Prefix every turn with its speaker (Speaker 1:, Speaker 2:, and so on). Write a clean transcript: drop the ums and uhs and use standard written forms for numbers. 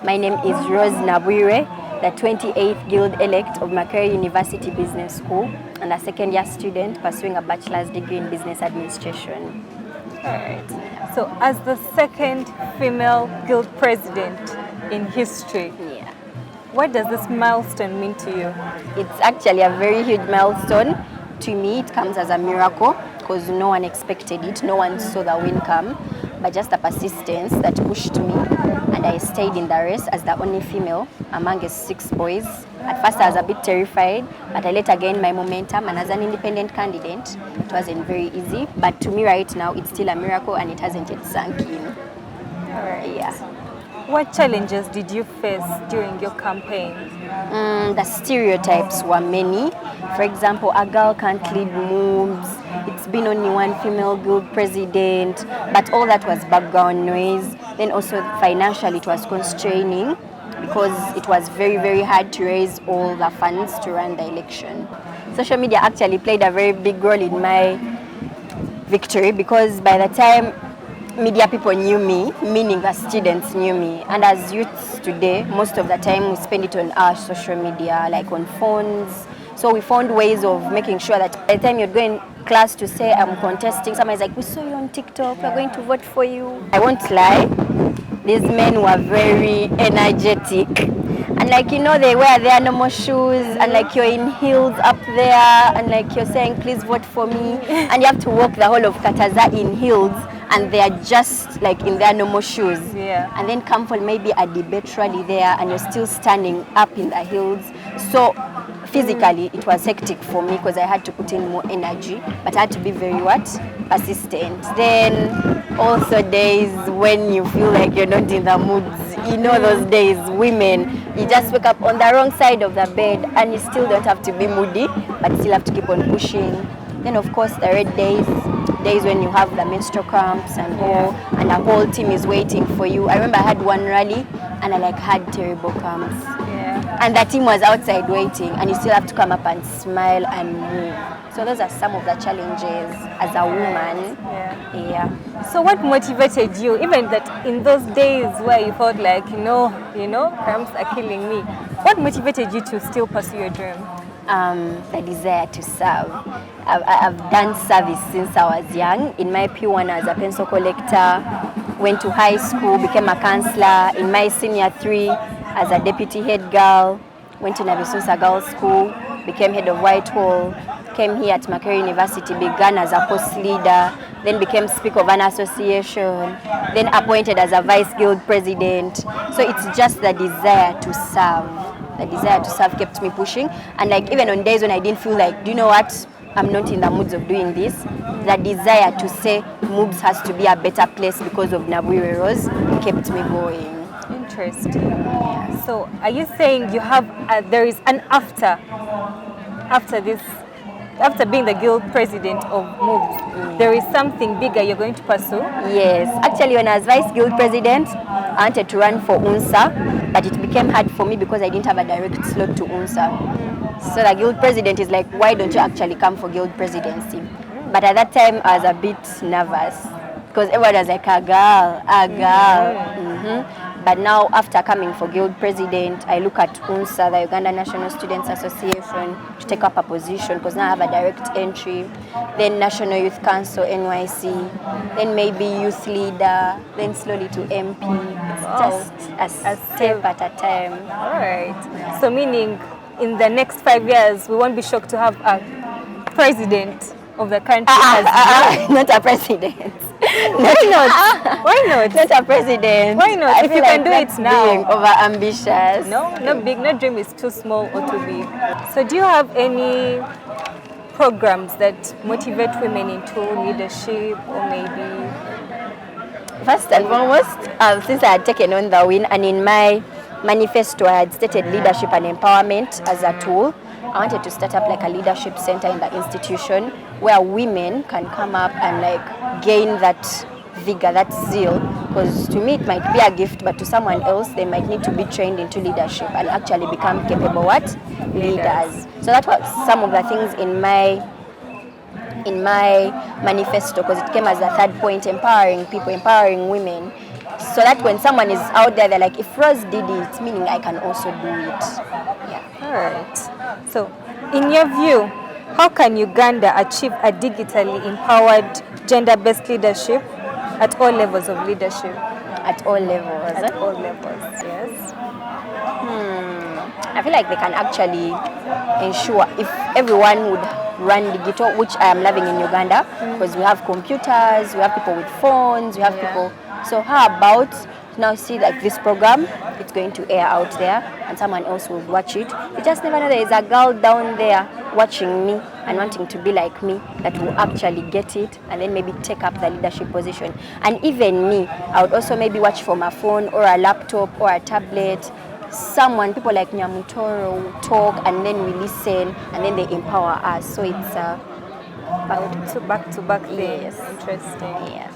Speaker 1: My name is Rose Nabwire, the 28th Guild Elect of Macquarie University Business School and a second year student pursuing a bachelor's degree in business administration.
Speaker 2: All right. So as the second female guild president in history, what does this milestone mean to you?
Speaker 1: It's actually a very huge milestone. To me, it comes as a miracle because no one expected it, no one saw the win come, but just a persistence that pushed me, and I stayed in the race as the only female among 6 boys. At first I was a bit terrified, but I later gained my momentum, and as an independent candidate, it wasn't very easy, but to me right now, it's still a miracle and it hasn't yet sunk in.
Speaker 2: All right. Yeah. What challenges did you face during your campaign?
Speaker 1: The stereotypes were many. For example, a girl can't lead moves. It's been only one female guild president, but all that was background noise. Then also financially it was constraining because it was very, very hard to raise all the funds to run the election. Social media actually played a very big role in my victory because by the time media people knew me, meaning the students knew me. And as youths today, most of the time we spend it on our social media, like on phones. So we found ways of making sure that by the time you're going class to say I'm contesting, somebody's like, we saw you on TikTok, we're going to vote for you. I won't lie, these men were very energetic. And like, you know, they wear their normal shoes and like you're in heels up there and like you're saying, please vote for me. And you have to walk the whole of Kataza in heels and they are just like in their normal shoes.
Speaker 2: Yeah.
Speaker 1: And then come for maybe a debate rally there and you're still standing up in the heels. So physically it was hectic for me because I had to put in more energy, but I had to be very persistent. Then also days when you feel like you're not in the mood, you know those days, women, you just wake up on the wrong side of the bed and you still don't have to be moody, but you still have to keep on pushing. Then of course the red days when you have the menstrual cramps and all, and the whole team is waiting for you. I remember I had one rally and I like had terrible cramps.
Speaker 2: Yeah.
Speaker 1: And the team was outside waiting and you still have to come up and smile and move. So those are some of the challenges as a woman. Yeah.
Speaker 2: So what motivated you, even that in those days where you felt like, you know, cramps are killing me, what motivated you to still pursue your dream?
Speaker 1: The desire to serve. I've done service since I was young. In my P1 as a pencil collector, went to high school, became a counselor. In my senior 3 as a deputy head girl, went to Nabwire Girls School, became head of Whitehall, came here at Macquarie University, began as a post leader, then became speaker of an association, then appointed as a vice guild president. So it's just the desire to serve. The desire to serve kept me pushing, and like even on days when I didn't feel like, do you know what, I'm not in the moods of doing this, the desire to say Moobs has to be a better place because of Nabwire Rose kept me going.
Speaker 2: Interesting. Yeah. So are you saying you have there is an after this, after being the guild president of Moobs, there is something bigger you're going to pursue?
Speaker 1: Yes, actually when I was vice guild president, I wanted to run for UNSA, but it became hard for me because I didn't have a direct slot to UNSA. So the guild president is like, why don't you actually come for guild presidency? But at that time I was a bit nervous because everyone was like, a girl. But now after coming for guild president, I look at UNSA, the Uganda National Students Association, to take up a position because now I have a direct entry. Then National Youth Council, NYC, then maybe youth leader, then slowly to MP. It's just a step at a time.
Speaker 2: All right. So meaning in the next 5 years, we won't be shocked to have a president of the country
Speaker 1: not a president.
Speaker 2: Why not? Why not?
Speaker 1: Not a president.
Speaker 2: Why not? If you can do it now.
Speaker 1: Being over ambitious.
Speaker 2: No, not big. No dream is too small or too big. So do you have any programs that motivate women into leadership, or maybe?
Speaker 1: First and foremost, since I had taken on the win, and in my manifesto I had stated leadership and empowerment as a tool, I wanted to start up like a leadership center in the institution where women can come up and like gain that vigor, that zeal, because to me it might be a gift, but to someone else they might need to be trained into leadership and actually become capable leaders. So that was some of the things in my manifesto, because it came as a third point, empowering people, empowering women. so that when someone is out there, they're like, if Rose did it, meaning I can also do it. Yeah.
Speaker 2: All right. So, in your view, how can Uganda achieve a digitally empowered gender-based leadership at all levels of leadership?
Speaker 1: At all levels.
Speaker 2: At all levels, yes.
Speaker 1: I feel like they can actually ensure if everyone would run digital, which I am loving in Uganda, because we have computers, we have people with phones, we have people. So how about now see like this program, it's going to air out there and someone else will watch it. You just never know, there is a girl down there watching me and wanting to be like me that will actually get it and then maybe take up the leadership position. And even me, I would also maybe watch from a phone or a laptop or a tablet. Someone, people like Nyamutoro will talk and then we listen and then they empower us. So it's
Speaker 2: Back to back thing.
Speaker 1: Yes.
Speaker 2: Interesting.
Speaker 1: Yeah.